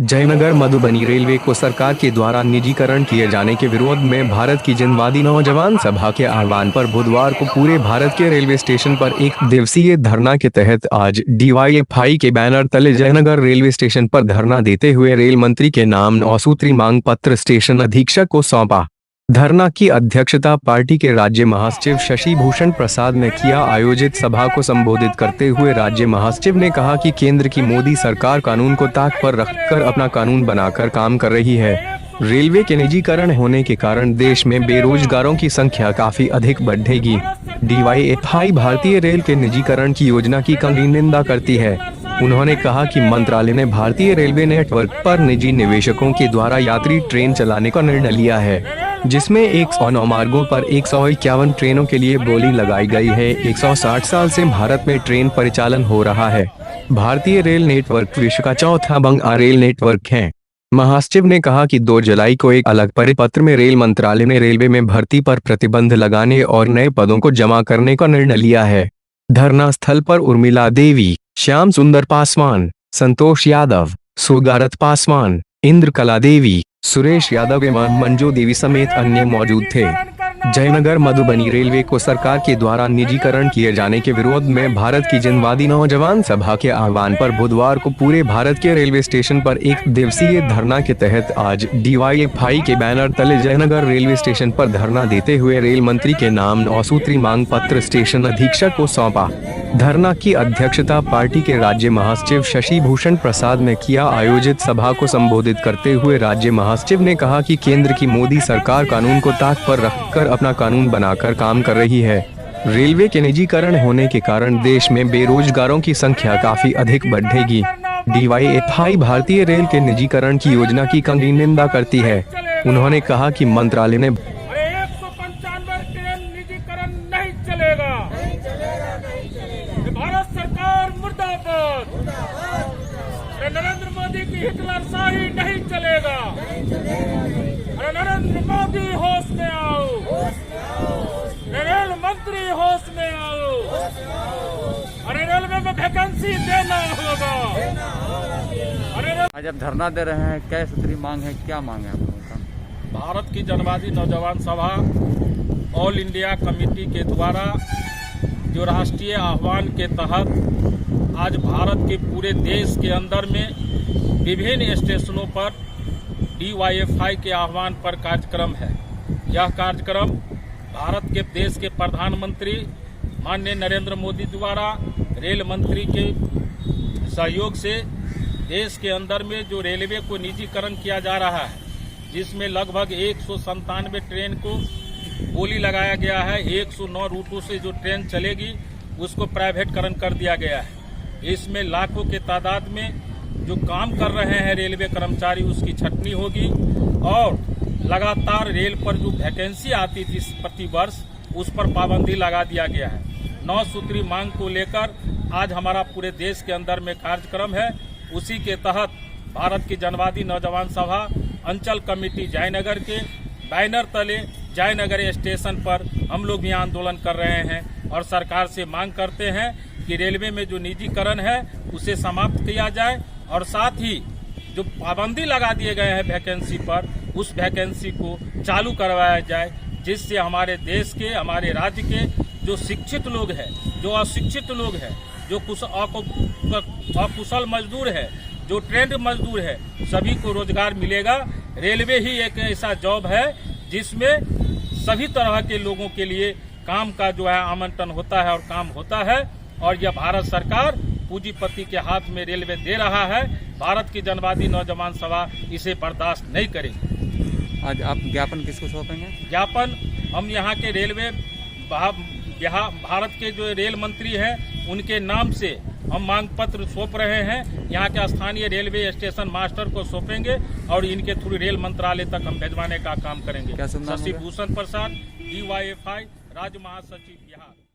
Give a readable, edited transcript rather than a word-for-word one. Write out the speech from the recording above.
Jaynagar Madhubani railway को सरकार के द्वारा निजीकरण किए जाने के विरोध में भारत की जनवादी नौजवान सभा के आह्वान पर बुधवार को पूरे भारत के रेलवे स्टेशन पर एक दिवसीय धरना के तहत आज DYFI के बैनर तले जयनगर रेलवे स्टेशन पर धरना देते हुए रेल मंत्री के नाम 9 सूत्री मांग पत्र स्टेशन अधीक्षक को सौंपा। धरना की अध्यक्षता पार्टी के राज्य महासचिव शशि भूषण प्रसाद ने किया। आयोजित सभा को संबोधित करते हुए राज्य महासचिव ने कहा कि केंद्र की मोदी सरकार कानून को ताक पर रखकर अपना कानून बनाकर काम कर रही है। रेलवे के निजीकरण होने के कारण देश में बेरोजगारों की संख्या काफी अधिक बढ़ेगी। DYFI भारतीय रेल के निजीकरण की योजना की कड़ी निंदा करती है। उन्होंने कहा कि मंत्रालय ने भारतीय रेलवे नेटवर्क पर निजी निवेशकों के द्वारा यात्री ट्रेन चलाने का निर्णय लिया है, जिसमें 109 मार्गों पर 151 ट्रेनों के लिए बोली लगाई गई है। 160 साल से भारत में ट्रेन परिचालन हो रहा है। भारतीय रेल नेटवर्क विश्व का चौथा बड़ा रेल नेटवर्क है। महासचिव ने कहा कि 2 जुलाई को एक अलग परिपत्र में रेल मंत्रालय ने रेलवे में भर्ती पर प्रतिबंध लगाने और नए पदों को जमा करने का निर्णय लिया है। धरना स्थल पर उर्मिला देवी, श्याम सुंदर पासवान, संतोष यादव, सुगारत पासवान, इंद्रकला देवी, सुरेश यादव एवं मंजू देवी समेत अन्य मौजूद थे। जयनगर मधुबनी रेलवे को सरकार के द्वारा निजीकरण किए जाने के विरोध में भारत की जनवादी नौजवान सभा के आह्वान पर बुधवार को पूरे भारत के रेलवे स्टेशन पर एक दिवसीय धरना के तहत आज DYFI के बैनर तले जयनगर रेलवे स्टेशन पर धरना देते हुए रेल मंत्री के नाम 9 सूत्री मांग पत्र स्टेशन अधीक्षक को सौंपा। धरना की अध्यक्षता पार्टी के राज्य महासचिव शशि भूषण प्रसाद ने किया। आयोजित सभा को संबोधित करते हुए राज्य महासचिव ने कहा कि केंद्र की मोदी सरकार कानून को ताक पर रखकर अपना कानून बनाकर काम कर रही है। रेलवे के निजीकरण होने के कारण देश में बेरोजगारों की संख्या काफी अधिक बढ़ेगी। DYFI भारतीय रेल के निजीकरण की योजना की कड़ी निंदा करती है। उन्होंने कहा कि मंत्रालय ने 195 ट्रेन निजीकरण नहीं चलेगा। भारत सरकार मुर्दाबाद। नरेंद्र मोदी की हिटलरशाही नहीं चलेगा। नरेंद्र मोदी होश में आओ। रेल मंत्री होश में आओ। अरे रेलवे में वैकेंसी देना होगा। आज आप धरना दे रहे हैं, क्या सूत्री मांग है, क्या मांग है आप लोगों का? भारत की जनवादी नौजवान सभा ऑल इंडिया कमेटी के द्वारा जो राष्ट्रीय आह्वान के तहत आज भारत के पूरे देश के अंदर में विभिन्न स्टेशनों पर DYFI के आह्वान पर कार्यक्रम है। यह कार्यक्रम भारत के देश के प्रधानमंत्री माननीय नरेंद्र मोदी द्वारा रेल मंत्री के सहयोग से देश के अंदर में जो रेलवे को निजीकरण किया जा रहा है, जिसमें लगभग 197 ट्रेन को बोली लगाया गया है। 109 रूटों से जो ट्रेन चलेगी उसको प्राइवेटकरण कर दिया गया है। इसमें लाखों के तादाद में जो काम कर रहे हैं रेलवे कर्मचारी, उसकी छटनी होगी और लगातार रेल पर जो वैकेंसी आती थी प्रति वर्ष, उस पर पाबंदी लगा दिया गया है। 9 सूत्री मांग को लेकर आज हमारा पूरे देश के अंदर में कार्यक्रम है। उसी के तहत भारत की जनवादी नौजवान सभा अंचल कमेटी जयनगर के बैनर तले जयनगर स्टेशन पर हम लोग भी आंदोलन कर रहे हैं और सरकार से मांग करते हैं कि रेलवे में जो निजीकरण है उसे समाप्त किया जाए और साथ ही जो पाबंदी लगा दिए गए हैं वैकेंसी पर, उस वैकेंसी को चालू करवाया जाए, जिससे हमारे देश के, हमारे राज्य के जो शिक्षित लोग हैं, जो अशिक्षित लोग हैं, जो अकुशल मजदूर है, जो ट्रेंड मजदूर है, सभी को रोजगार मिलेगा। रेलवे ही एक ऐसा जॉब है जिसमें सभी तरह के लोगों के लिए काम का जो है आमंत्रण होता है और काम होता है, और यह भारत सरकार पूंजीपति के हाथ में रेलवे दे रहा है। भारत की जनवादी नौजवान सभा इसे बर्दाश्त नहीं करेगी। आज आप ज्ञापन किसको सौंपेंगे? ज्ञापन हम यहाँ के रेलवे भारत के जो रेल मंत्री हैं उनके नाम से हम मांग पत्र सौंप रहे हैं। यहाँ के स्थानीय रेलवे स्टेशन मास्टर को सौंपेंगे और इनके थ्रू रेल मंत्रालय तक हम भिजवाने का काम करेंगे। शशि भूषण प्रसाद, DYFI राज्य महासचिव बिहार।